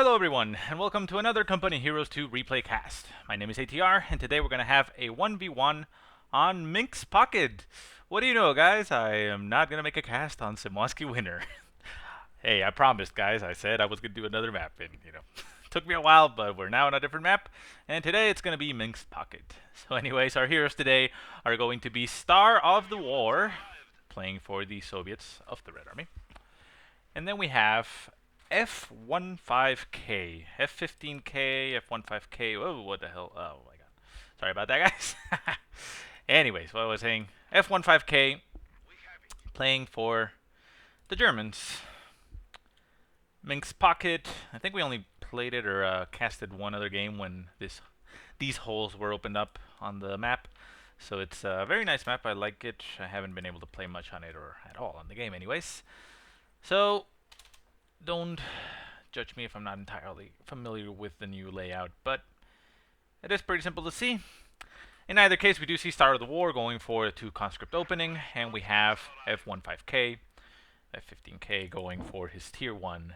Hello everyone, and welcome to another Company Heroes 2 replay cast. My name is ATR, and today we're going to have a 1v1 on Minsk Pocket. What do you know, guys? I am not going to make a cast on Simwanski Winner. Hey, I promised, guys. I said I was going to do another map, and, took me a while, but we're now on a different map, and today it's going to be Minsk Pocket. So anyways, our heroes today are going to be StarOfTheWar, playing for the Soviets of the Red Army. And then we have F15K, F15K, F15K. Whoa, what the hell? Oh my god. Sorry about that, guys. Anyways, what I was saying, F15K playing for the Germans. Minsk Pocket. I think we only played it or casted one other game when these holes were opened up on the map. So it's a very nice map. I like it. I haven't been able to play much on it or at all on the game anyways. So don't judge me if I'm not entirely familiar with the new layout, but it is pretty simple to see. In either case, we do see StarOfTheWar going for a 2 conscript opening, and we have F15K, F15K going for his tier 1,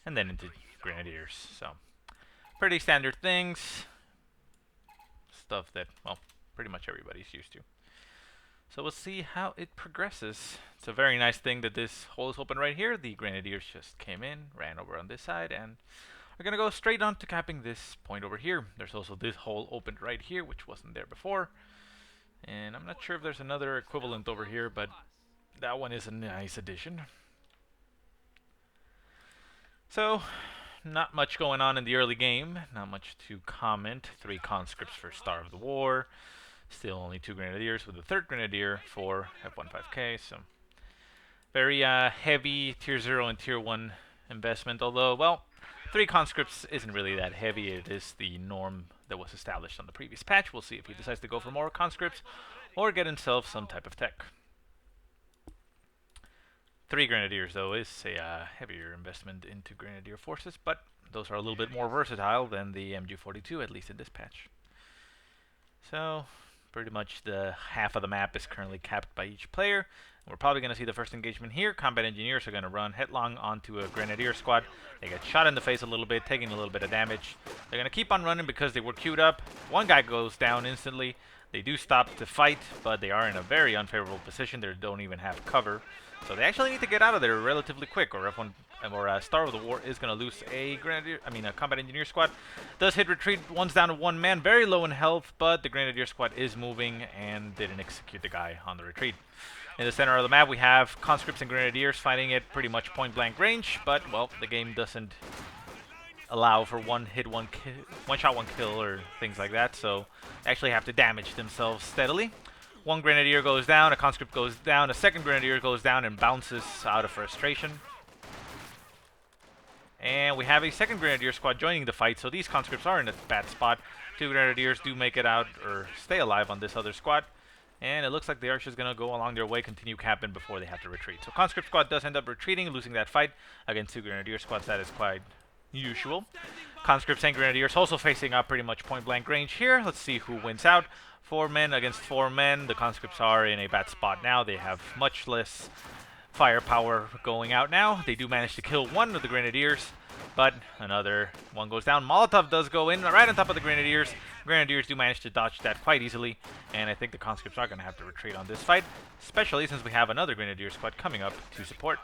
and then into Grenadiers. So, pretty standard things. Stuff that, well, pretty much everybody's used to. So we'll see how it progresses. It's a very nice thing that this hole is open right here. The Grenadiers just came in, ran over on this side, and we're going to go straight on to capping this point over here. There's also this hole opened right here, which wasn't there before. And I'm not sure if there's another equivalent over here, but that one is a nice addition. So, not much going on in the early game. Not much to comment. 3 conscripts for StarOfTheWar. Still only 2 Grenadiers with the 3rd Grenadier for F15K, so very heavy Tier 0 and Tier 1 investment, although, well, 3 conscripts isn't really that heavy. It is the norm that was established on the previous patch. We'll see if he decides to go for more conscripts or get himself some type of tech. 3 Grenadiers, though, is a heavier investment into Grenadier forces, but those are a little bit more versatile than the MG42, at least in this patch. So pretty much the half of the map is currently capped by each player. We're probably going to see the first engagement here. Combat engineers are going to run headlong onto a grenadier squad. They get shot in the face a little bit, taking a little bit of damage. They're going to keep on running because they were queued up. One guy goes down instantly. They do stop to fight, but they are in a very unfavorable position. They don't even have cover. So they actually need to get out of there relatively quick, or StarOfTheWar is going to lose a combat engineer squad. Does hit retreat, one's down to 1 man, very low in health, but the grenadier squad is moving and didn't execute the guy on the retreat. In the center of the map, we have conscripts and grenadiers fighting at pretty much point-blank range, but, well, the game doesn't allow for one shot, one kill, or things like that, so they actually have to damage themselves steadily. 1 grenadier goes down, a conscript goes down, a 2nd grenadier goes down and bounces out of frustration. And we have a 2nd grenadier squad joining the fight, so these conscripts are in a bad spot. 2 grenadiers do make it out, or stay alive on this other squad. And it looks like they are just going to go along their way, continue capping before they have to retreat. So conscript squad does end up retreating, losing that fight against 2 grenadier squads. That is quite usual. Conscripts and grenadiers also facing up pretty much point-blank range here. Let's see who wins out. 4 men against 4 men. The conscripts are in a bad spot now. They have much less firepower going out now. They do manage to kill 1 of the grenadiers, but another one goes down. Molotov does go in right on top of the grenadiers. Grenadiers do manage to dodge that quite easily, and I think the conscripts are going to have to retreat on this fight, especially since we have another grenadier squad coming up to support.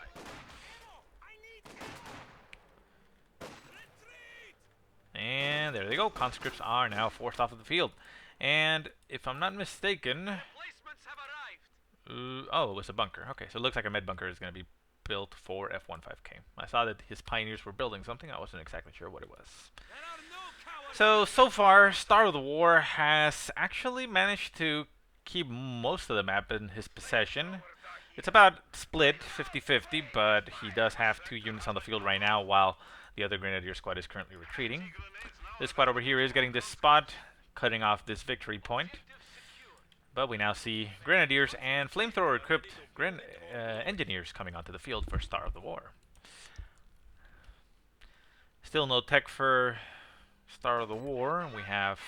And there they go. Conscripts are now forced off of the field. And if I'm not mistaken, oh, it was a bunker. Okay, so it looks like a med bunker is going to be built for F15K. I saw that his pioneers were building something. I wasn't exactly sure what it was. So far, StarOfTheWar has actually managed to keep most of the map in his possession. It's about split, 50-50, but he does have 2 units on the field right now while the other Grenadier squad is currently retreating. This squad over here is getting this spot, cutting off this victory point. But we now see Grenadiers and flamethrower-equipped engineers coming onto the field for StarOfTheWar. Still no tech for StarOfTheWar. We have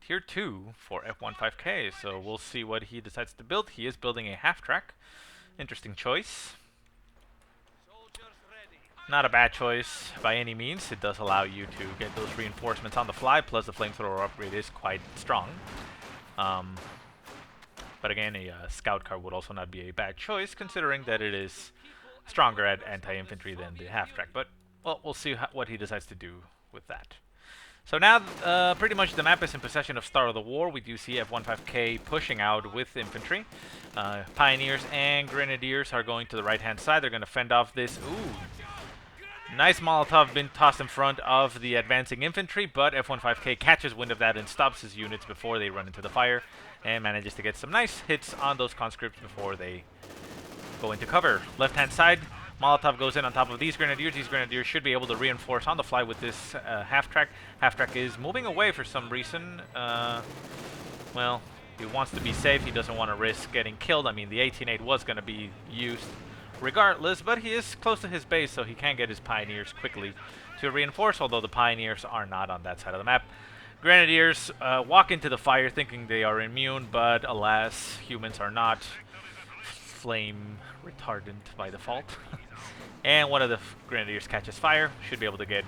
Tier 2 for F15K, so we'll see what he decides to build. He is building a half-track. Interesting choice. Not a bad choice by any means. It does allow you to get those reinforcements on the fly, plus the flamethrower upgrade is quite strong. But again, a scout car would also not be a bad choice, considering that it is stronger at anti-infantry than the half-track. But, well, we'll see what he decides to do with that. So now, pretty much the map is in possession of Star of the War. We do see F15K pushing out with infantry. Pioneers and Grenadiers are going to the right-hand side. They're going to fend off this. Ooh. Nice Molotov been tossed in front of the advancing infantry, but F15K catches wind of that and stops his units before they run into the fire, and manages to get some nice hits on those conscripts before they go into cover. Left-hand side, Molotov goes in on top of these Grenadiers. These Grenadiers should be able to reinforce on the fly with this half-track. Half-track is moving away for some reason. Well, he wants to be safe. He doesn't want to risk getting killed. I mean, the 18-8 was going to be used regardless, but he is close to his base, so he can get his Pioneers quickly to reinforce, although the Pioneers are not on that side of the map. Grenadiers walk into the fire thinking they are immune, but alas, humans are not flame retardant by default. And one of the Grenadiers catches fire. Should be able to get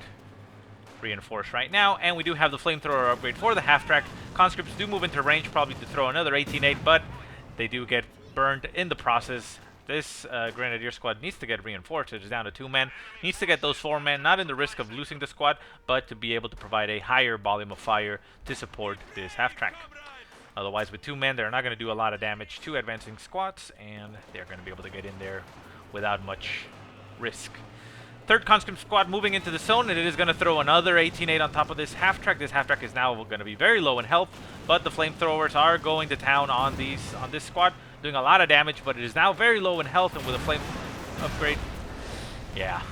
reinforced right now. And we do have the flamethrower upgrade for the half-track. Conscripts do move into range, probably to throw another 18-8, but they do get burned in the process. This Grenadier squad needs to get reinforced. It is down to 2 men. Needs to get those 4 men, not in the risk of losing the squad, but to be able to provide a higher volume of fire to support this half-track. Otherwise, with 2 men, they're not going to do a lot of damage to advancing squads, and they're going to be able to get in there without much risk. Third conscript squad moving into the zone, and it is going to throw another 18-8 on top of this half-track. This half-track is now going to be very low in health, but the flamethrowers are going to town on this squad, doing a lot of damage, but it is now very low in health, and with a flame upgrade, yeah.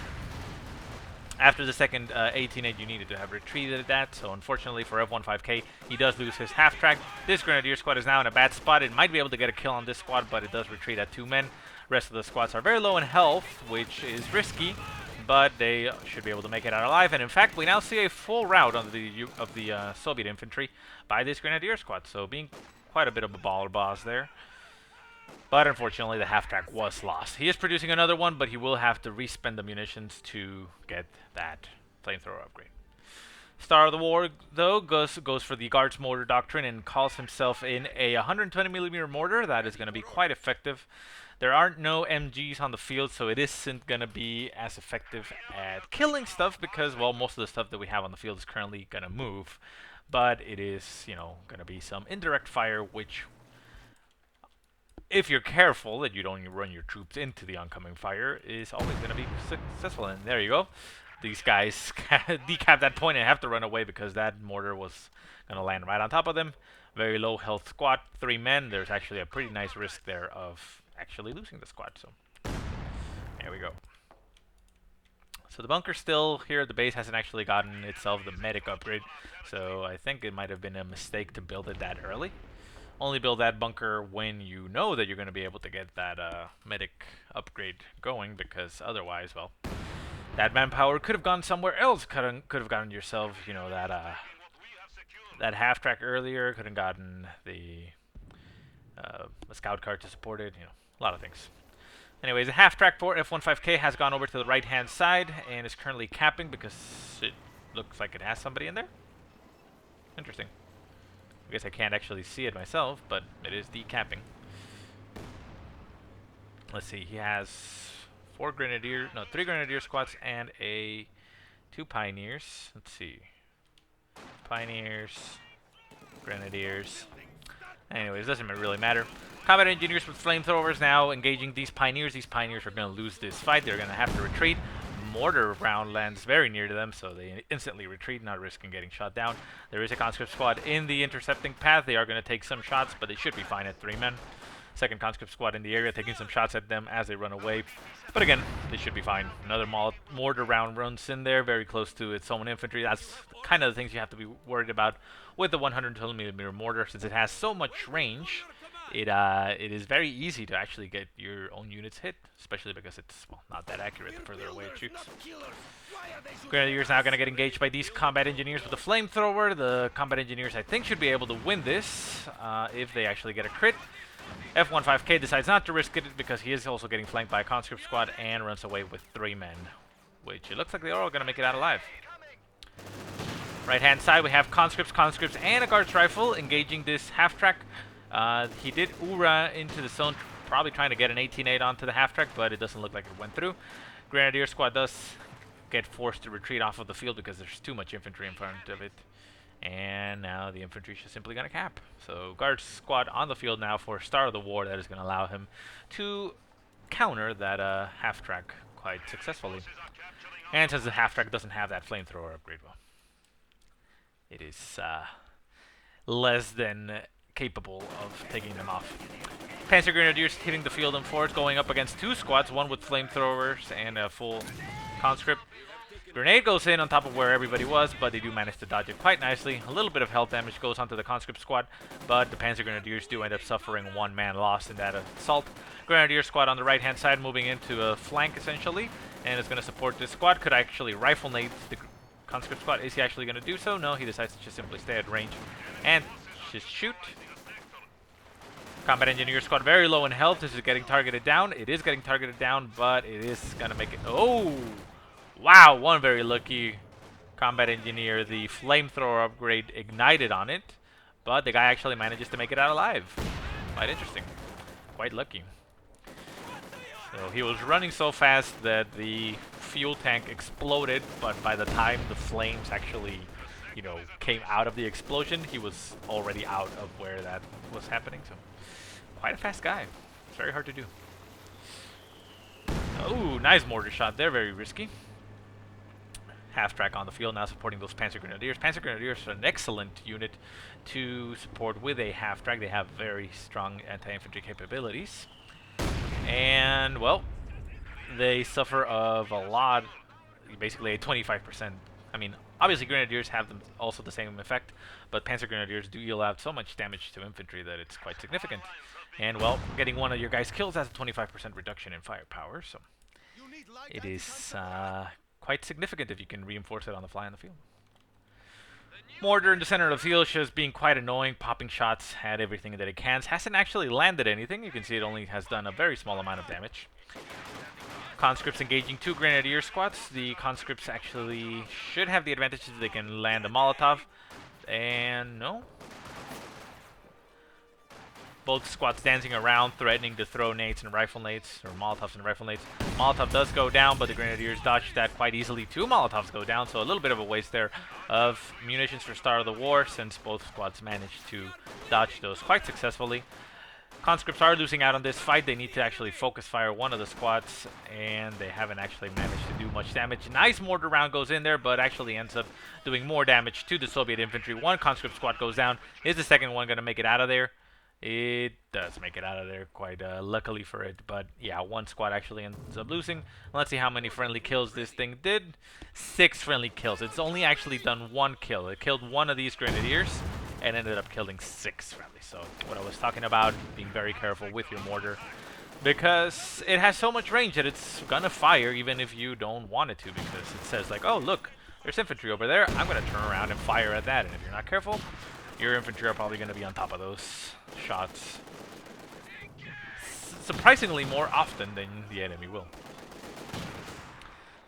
After the second 18-8, you needed to have retreated that, so unfortunately for F15K, he does lose his half-track. This Grenadier squad is now in a bad spot. It might be able to get a kill on this squad, but it does retreat at 2 men. Rest of the squads are very low in health, which is risky, but they should be able to make it out alive. And in fact, we now see a full rout of the Soviet infantry by this Grenadier squad, so being quite a bit of a baller boss there. But unfortunately, the half-track was lost. He is producing another one, but he will have to re-spend the munitions to get that flamethrower upgrade. Star of the War, though, goes for the Guards mortar doctrine and calls himself in a 120mm mortar. That is going to be quite effective. There aren't no MGs on the field, so it isn't going to be as effective at killing stuff because, well, most of the stuff that we have on the field is currently going to move. But it is, you know, going to be some indirect fire, which, if you're careful that you don't run your troops into the oncoming fire, is always going to be successful. And there you go. These guys decap that point and have to run away because that mortar was going to land right on top of them. Very low health squad, 3 men. There's actually a pretty nice risk there of actually losing the squad. So there we go. So the bunker's still here. The base hasn't actually gotten itself the medic upgrade. So I think it might have been a mistake to build it that early. Only build that bunker when you know that you're going to be able to get that medic upgrade going, because otherwise, well, that manpower could have gone somewhere else. Could have gotten yourself, you know, that half-track earlier. Could have gotten the a scout car to support it. You know, a lot of things. Anyways, the half-track for F15K has gone over to the right-hand side and is currently capping because it looks like it has somebody in there. Interesting. I guess I can't actually see it myself, but it is decapping. Let's see, he has 3 Grenadier squads and 2 Pioneers. Let's see. Pioneers, Grenadiers. Anyways, doesn't really matter. Combat Engineers with flamethrowers now engaging these Pioneers. These Pioneers are going to lose this fight. They're going to have to retreat. Mortar round lands very near to them, so they instantly retreat, not risking getting shot down. There is a conscript squad in the intercepting path. They are going to take some shots, but they should be fine at 3 men. Second conscript squad in the area taking some shots at them as they run away. But again, they should be fine. Another mortar round runs in there, very close to its own infantry. That's kind of the things you have to be worried about with the 120mm mortar. Since it has so much range, it is very easy to actually get your own units hit, especially because it's, well, not that accurate the further away it shoots. Grenadiers now going to get engaged by these combat engineers with the flamethrower. The combat engineers, I think, should be able to win this if they actually get a crit. F15K decides not to risk it because he is also getting flanked by a conscript squad and runs away with 3 men. which it looks like they're all going to make it out alive. Right-hand side, we have conscripts, and a guard's rifle engaging this half-track. He did Ura into the zone, probably trying to get an 18-8 onto the half-track, but it doesn't look like it went through. Grenadier squad does get forced to retreat off of the field because there's too much infantry in front of it. And now the infantry is simply going to cap. So guard squad on the field now for Star of the War. That is going to allow him to counter that half-track quite successfully. And since the half-track doesn't have that flamethrower upgrade, well, it is less than capable of taking them off. Panzer Grenadiers hitting the field in force, going up against two squads, one with flamethrowers and a full conscript. Grenade goes in on top of where everybody was, but they do manage to dodge it quite nicely. A little bit of health damage goes onto the conscript squad, but the Panzer Grenadiers do end up suffering one man loss in that assault. Grenadier squad on the right-hand side moving into a flank, essentially, and is going to support this squad. Could actually rifle nade the conscript squad. Is he actually going to do so? No, he decides to just simply stay at range and just shoot. Combat Engineer squad very low in health. This is getting targeted down. It is getting targeted down, but it is going to make it... Oh! Wow, one very lucky Combat Engineer. The flamethrower upgrade ignited on it, but the guy actually manages to make it out alive. Quite interesting. Quite lucky. So he was running so fast that the fuel tank exploded, but by the time the flames actually, you know, came out of the explosion, he was already out of where that was happening. So quite a fast guy. It's very hard to do. Oh, nice mortar shot there. Very risky. Half-track on the field now supporting those Panzer Grenadiers. Panzer Grenadiers are an excellent unit to support with a half-track. They have very strong anti-infantry capabilities. And, well, they suffer of a lot, basically a 25%. I mean, obviously Grenadiers have them also the same effect, but Panzer Grenadiers do deal out so much damage to infantry that it's quite significant. And, well, getting one of your guys killed has a 25% reduction in firepower, so it is quite significant if you can reinforce it on the fly on the field. Mortar in the center of the field shows being quite annoying, popping shots at everything that it can. Hasn't actually landed anything. You can see it only has done a very small amount of damage. Conscripts engaging two Grenadier squads. The conscripts actually should have the advantage that they can land a Molotov. And no. Both squads dancing around, threatening to throw nades and rifle nades, or Molotovs and rifle nades. Molotov does go down, but the Grenadiers dodge that quite easily. Two Molotovs go down, so a little bit of a waste there of munitions for Star of the War, since both squads managed to dodge those quite successfully. Conscripts are losing out on this fight. They need to actually focus fire one of the squads, and they haven't actually managed to do much damage. Nice mortar round goes in there, but actually ends up doing more damage to the Soviet infantry. One conscript squad goes down. Is the second one going to make it out of there? It does make it out of there, quite luckily for it. But yeah, one squad actually ends up losing. Let's see how many friendly kills this thing did. 6 friendly kills. It's only actually done 1 kill. It killed one of these Grenadiers and ended up killing 6 friendly. So what I was talking about, being very careful with your mortar, because it has so much range that it's gonna fire even if you don't want it to, because it says like, oh look, there's infantry over there, I'm gonna turn around and fire at that. And if you're not careful, your infantry are probably gonna be on top of those shots surprisingly more often than the enemy will.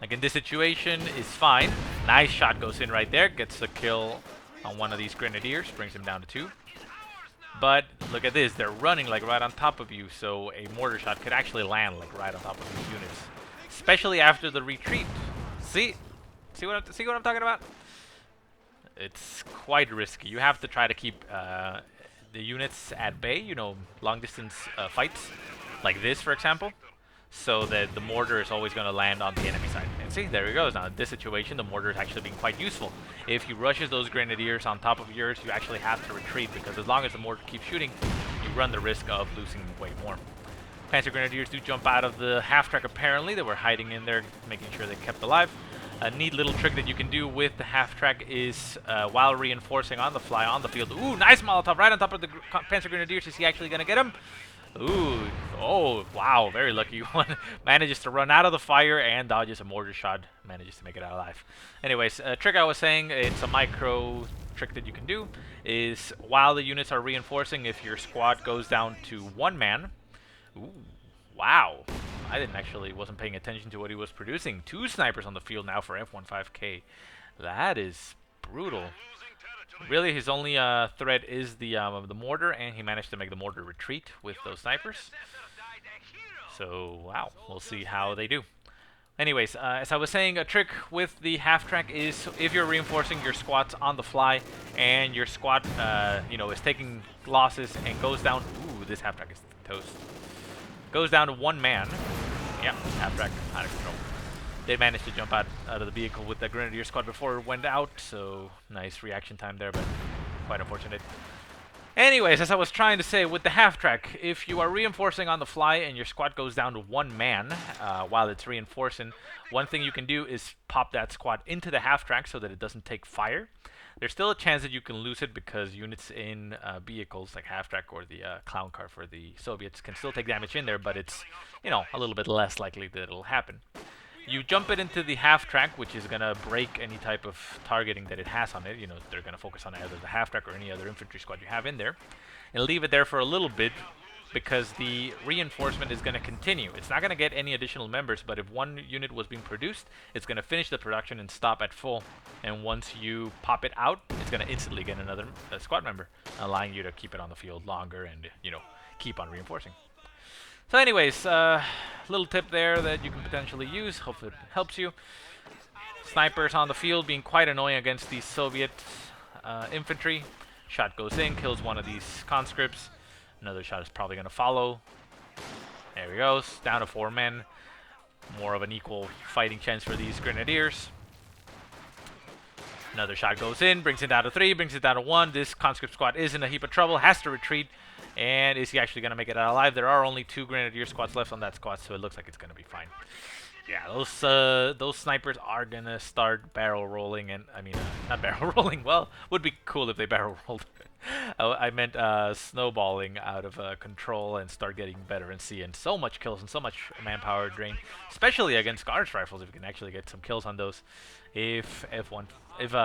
Like in this situation is fine. Nice shot goes in right there, gets a kill on one of these Grenadiers, brings him down to 2. But look at this, they're running like right on top of you, so a mortar shot could actually land like right on top of these units, especially after the retreat. See what I'm talking about? It's quite risky. You have to try to keep the units at bay, you know, long distance fights like this, for example, so that the mortar is always going to land on the enemy side. And see, there he goes. Now in this situation, the mortar is actually being quite useful. If he rushes those Grenadiers on top of yours, you actually have to retreat, because as long as the mortar keeps shooting, you run the risk of losing way more. Panzer Grenadiers do jump out of the half-track apparently. They were hiding in there, making sure they kept alive. A neat little trick that you can do with the half-track is, while reinforcing on the fly on the field. Ooh, nice Molotov right on top of the Panzer Grenadiers. Is he actually going to get him? Ooh, oh, wow, very lucky one. Manages to run out of the fire and dodges a mortar shot. Manages to make it out alive. Anyways, trick I was saying, it's a micro trick that you can do, is while the units are reinforcing, if your squad goes down to 1 man. Ooh, wow. I didn't actually wasn't paying attention to what he was producing. 2 snipers on the field now for F15K. That is brutal. Really, his only threat is the mortar, and he managed to make the mortar retreat with those snipers. So, wow, we'll see how they do. Anyways, as I was saying, a trick with the half-track is if you're reinforcing your squads on the fly and your squad, is taking losses and goes down... Ooh, this half-track is toast. Goes down to 1 man. Yeah, half-track out of control. They managed to jump out of the vehicle with the Grenadier squad before it went out, so nice reaction time there, but quite unfortunate. Anyways, as I was trying to say, with the half-track, if you are reinforcing on the fly and your squad goes down to 1 man while it's reinforcing, one thing you can do is pop that squad into the half-track so that it doesn't take fire. There's still a chance that you can lose it because units in vehicles like half-track or the clown car for the Soviets can still take damage in there, but it's, a little bit less likely that it'll happen. You jump it into the half-track, which is going to break any type of targeting that it has on it. They're going to focus on either the half-track or any other infantry squad you have in there. And leave it there for a little bit because the reinforcement is going to continue. It's not going to get any additional members, but if one unit was being produced, it's going to finish the production and stop at full. And once you pop it out, it's going to instantly get another squad member, allowing you to keep it on the field longer and, keep on reinforcing. So anyways, little tip there that you can potentially use. Hopefully it helps you. Snipers on the field being quite annoying against these Soviet infantry. Shot goes in, kills one of these conscripts. Another shot is probably going to follow. There he goes. Down to 4 men. More of an equal fighting chance for these Grenadiers. Another shot goes in, brings it down to 3, brings it down to 1. This conscript squad is in a heap of trouble, has to retreat. And is he actually going to make it out alive? There are only 2 Grenadier squads left on that squad, so it looks like it's going to be fine. Yeah, those snipers are going to start barrel rolling, and not barrel rolling. Well, would be cool if they barrel rolled. I meant snowballing out of control and start getting better and seeing so much kills and so much manpower drain, especially against guards rifles. If you can actually get some kills on those, if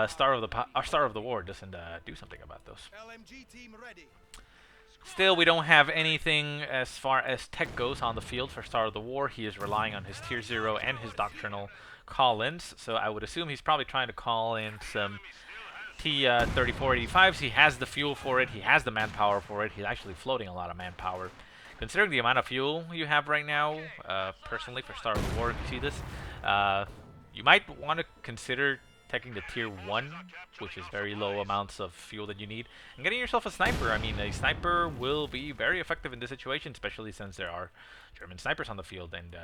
Star of the War doesn't do something about those. Still, we don't have anything as far as tech goes on the field for Star of the War. He is relying on his Tier 0 and his doctrinal call-ins, so I would assume he's probably trying to call in some T-3485s. He has the fuel for it. He has the manpower for it. He's actually floating a lot of manpower. Considering the amount of fuel you have right now, personally, for Star of the War, if you see this, you might want to consider taking the Tier 1, which is very low amounts of fuel that you need, and getting yourself a sniper. A sniper will be very effective in this situation, especially since there are German snipers on the field, and,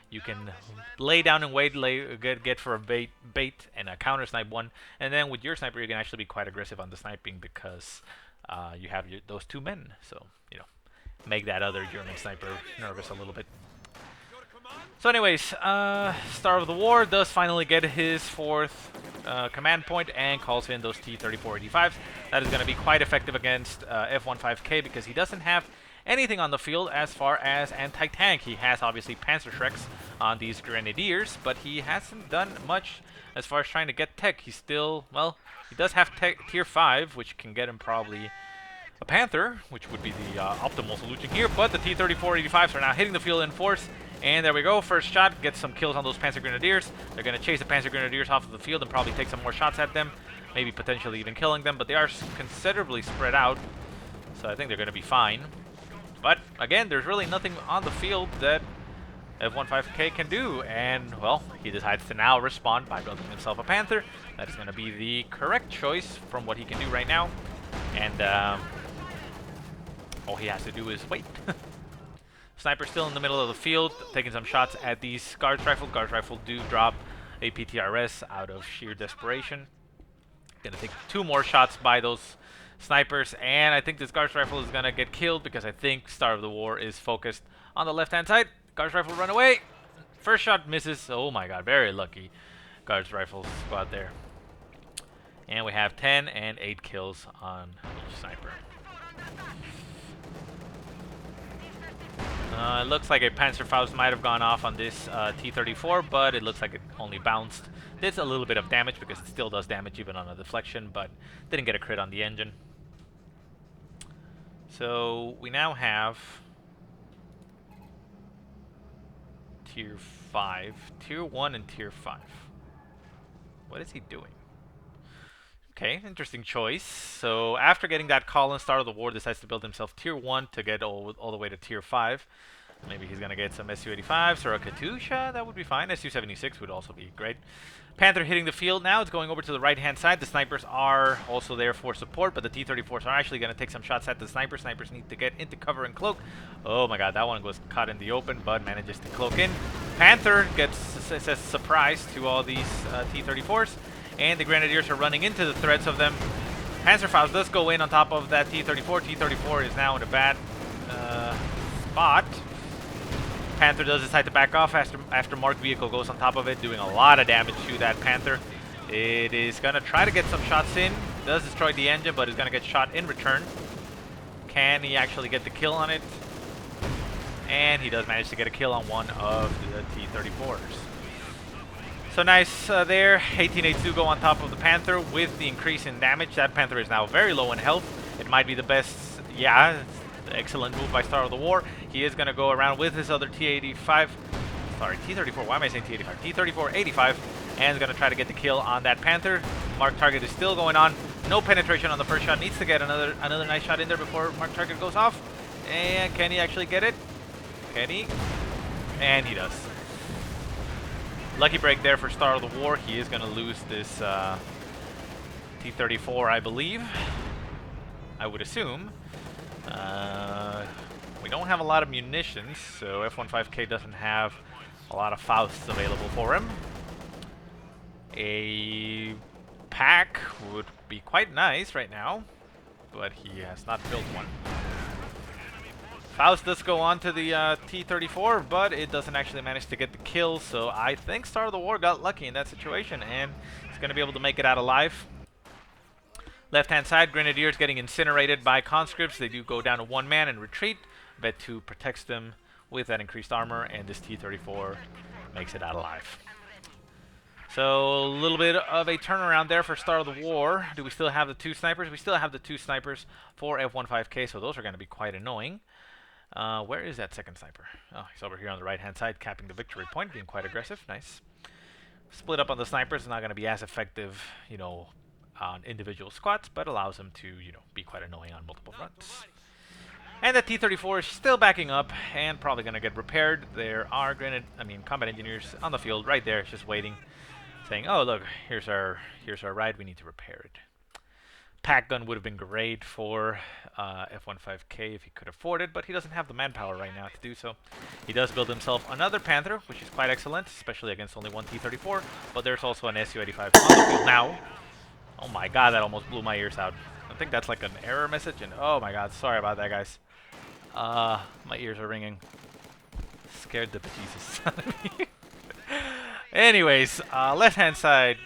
you can lay down and wait, get for a bait and a counter snipe one, and then with your sniper you can actually be quite aggressive on the sniping because you have those 2 men, so, make that other German sniper nervous a little bit. So anyways, Star of the War does finally get his 4th command point and calls in those T-3485s. That is going to be quite effective against F15K because he doesn't have anything on the field as far as anti-tank. He has obviously Panzerschrecks on these Grenadiers, but he hasn't done much as far as trying to get tech. He's still, well, he does have Tier 5, which can get him probably a Panther, which would be the optimal solution here, but the T-3485s are now hitting the field in force. And there we go, first shot, gets some kills on those Panzer Grenadiers. They're going to chase the Panzer Grenadiers off of the field and probably take some more shots at them, maybe potentially even killing them, but they are considerably spread out, so I think they're going to be fine. But, again, there's really nothing on the field that F15K can do, and, well, he decides to now respond by building himself a Panther. That is going to be the correct choice from what he can do right now, and all he has to do is wait. Sniper still in the middle of the field, taking some shots at these Guards Rifle. Guards Rifle do drop a PTRS out of sheer desperation. Gonna take 2 more shots by those snipers, and I think this Guards Rifle is gonna get killed because I think Star of the War is focused on the left-hand side. Guards Rifle run away. First shot misses. Oh my god, very lucky Guards Rifle squad there. And we have 10 and 8 kills on each sniper. It looks like a Panzerfaust might have gone off on this T-34, but it looks like it only bounced. Did a little bit of damage because it still does damage even on a deflection, but didn't get a crit on the engine. So we now have Tier 5. Tier 1 and Tier 5. What is he doing? Okay, interesting choice. So after getting that call and start of the war, decides to build himself Tier 1 to get all the way to Tier 5. Maybe he's going to get some Su-85s or a Katusha. That would be fine. Su-76 would also be great. Panther hitting the field now. It's going over to the right-hand side. The snipers are also there for support, but the T-34s are actually going to take some shots at the snipers. Snipers need to get into cover and cloak. Oh my god, that one was caught in the open, but manages to cloak in. Panther says surprise to all these T-34s, and the Grenadiers are running into the threats of them. Panzerfaust does go in on top of that T-34. T-34 is now in a bad spot. Panther does decide to back off after Mark vehicle goes on top of it, doing a lot of damage to that Panther. It is going to try to get some shots in. Does destroy the engine, but is going to get shot in return. Can he actually get the kill on it? And he does manage to get a kill on one of the T-34s. So nice there. 18H do go on top of the Panther with the increase in damage. That Panther is now very low in health. It might be the best, yeah, excellent move by StarOfTheWar. He is going to go around with his other T-85. Sorry, T-34. Why am I saying T-85? T-34, 85. And is going to try to get the kill on that Panther. Mark target is still going on. No penetration on the first shot. Needs to get another nice shot in there before Mark target goes off. And can he actually get it? Can he? And he does. Lucky break there for StarOfTheWar. He is going to lose this T-34, I believe. I would assume. We don't have a lot of munitions, so F15K doesn't have a lot of Fausts available for him. A pack would be quite nice right now, but he has not built one. Faust does go on to the T-34, but it doesn't actually manage to get the kill, so I think StarOfTheWar got lucky in that situation, and he's going to be able to make it out alive. Left-hand side, Grenadiers getting incinerated by conscripts. They do go down to one man and retreat. Bet 2 protects them with that increased armor, and this T-34 makes it out alive. So a little bit of a turnaround there for StarOfTheWar. Do we still have the 2 snipers? We still have the 2 snipers for F15K, so those are going to be quite annoying. Where is that second sniper? Oh, he's over here on the right-hand side, capping the victory point, being quite aggressive. Nice. Split up on the snipers is not going to be as effective, you know, on individual squads, but allows them to, you know, be quite annoying on multiple fronts. And the T-34 is still backing up and probably going to get repaired. There are combat engineers on the field right there, just waiting, saying, "Oh, look, here's our ride. We need to repair it." Pack gun would have been great for F15K if he could afford it, but he doesn't have the manpower right now to do so. He does build himself another Panther, which is quite excellent, especially against only one T-34, but there's also an Su-85 on the field now. Oh my god, that almost blew my ears out. I think that's like an error message, and oh my god, sorry about that, guys. My ears are ringing. Scared the bejesus out of me. Anyways, left-hand side,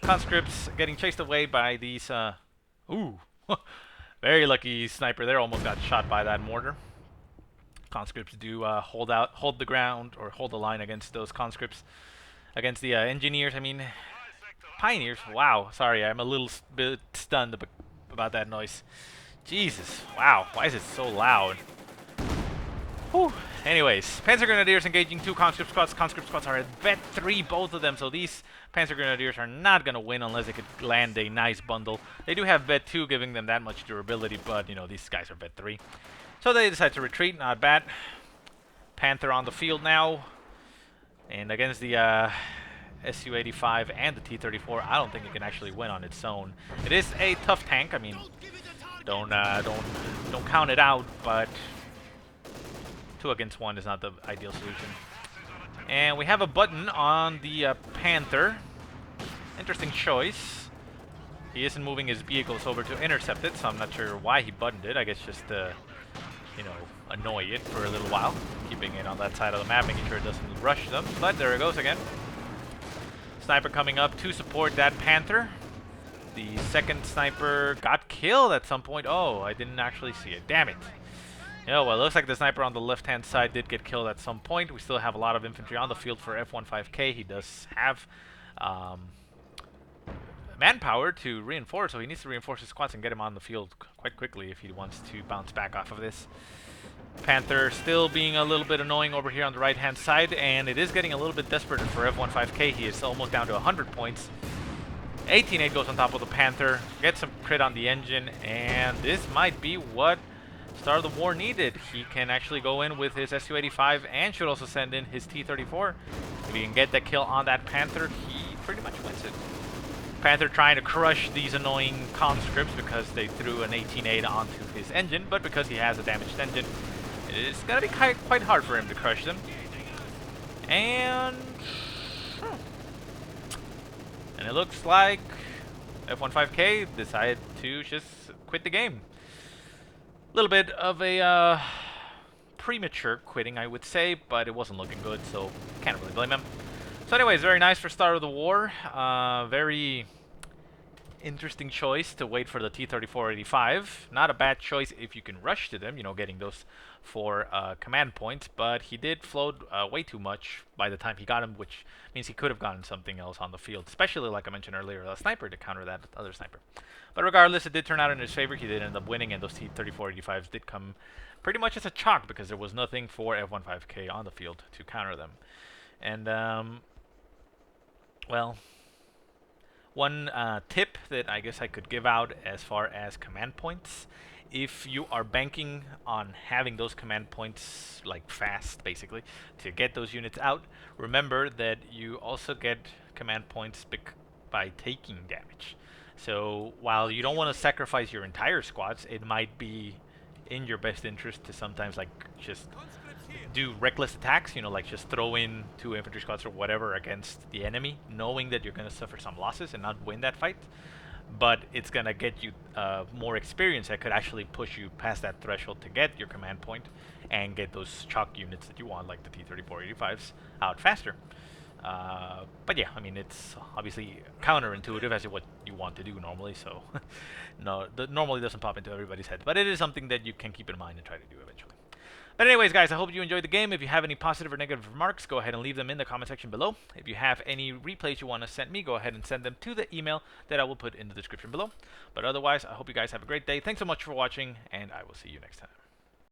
conscripts getting chased away by these, ooh, very lucky sniper there, almost got shot by that mortar. Conscripts do hold the ground, or hold the line against those conscripts, against the engineers, I mean. Pioneers, wow, sorry, I'm a little bit stunned about that noise. Jesus, wow, why is it so loud? Whew. Anyways, Panzer Grenadiers engaging 2 conscript squads. Conscript squads are at bet 3, both of them, so these Panzer Grenadiers are not going to win unless they could land a nice bundle. They do have bet 2, giving them that much durability, but, you know, these guys are bet 3. So they decide to retreat, not bad. Panther on the field now. And against the Su-85 and the T-34, I don't think it can actually win on its own. It is a tough tank. I mean, don't count it out, but 2 against 1 is not the ideal solution. And we have a button on the Panther. Interesting choice. He isn't moving his vehicles over to intercept it, so I'm not sure why he buttoned it. I guess just to, you know, annoy it for a little while, keeping it on that side of the map, making sure it doesn't rush them. But there it goes again. Sniper coming up to support that Panther. The second sniper got killed at some point. Oh, I didn't actually see it. Damn it. Yeah, well, it looks like the sniper on the left-hand side did get killed at some point. We still have a lot of infantry on the field for F15K. He does have manpower to reinforce, so he needs to reinforce his squads and get him on the field quite quickly if he wants to bounce back off of this. Panther still being a little bit annoying over here on the right-hand side, and it is getting a little bit desperate for F15K. He is almost down to 100 points. 18-8 goes on top of the Panther, gets some crit on the engine, and this might be what Star of the War needed. He can actually go in with his Su-85 and should also send in his T-34. If he can get that kill on that Panther, he pretty much wins it. Panther trying to crush these annoying conscripts because they threw an 18-8 onto his engine, but because he has a damaged engine, it's going to be quite hard for him to crush them. And it looks like F15K decided to just quit the game. A little bit of a premature quitting, I would say, but it wasn't looking good, so can't really blame him. So anyways, very nice for Star of the War. Very interesting choice to wait for the T-34-85. Not a bad choice if you can rush to them, you know, getting those 4 command points, but he did float way too much by the time he got him, which means he could have gotten something else on the field, especially, like I mentioned earlier, a sniper to counter that other sniper. But regardless, it did turn out in his favor. He did end up winning, and those T-34-85s did come pretty much as a chalk because there was nothing for F15K on the field to counter them. And, well, one tip that I guess I could give out as far as command points, if you are banking on having those command points like fast basically to get those units out, remember that you also get command points by taking damage. So while you don't want to sacrifice your entire squads, it might be in your best interest to sometimes like just do reckless attacks, you know, like just throw in 2 infantry squads or whatever against the enemy, knowing that you're going to suffer some losses and not win that fight. But it's going to get you more experience that could actually push you past that threshold to get your command point and get those chalk units that you want, like the T-34-85s, out faster. But yeah, I mean, it's obviously counterintuitive as to what you want to do normally, so no, that normally doesn't pop into everybody's head. But it is something that you can keep in mind and try to do eventually. But anyways, guys, I hope you enjoyed the game. If you have any positive or negative remarks, go ahead and leave them in the comment section below. If you have any replays you want to send me, go ahead and send them to the email that I will put in the description below. But otherwise, I hope you guys have a great day. Thanks so much for watching, and I will see you next time.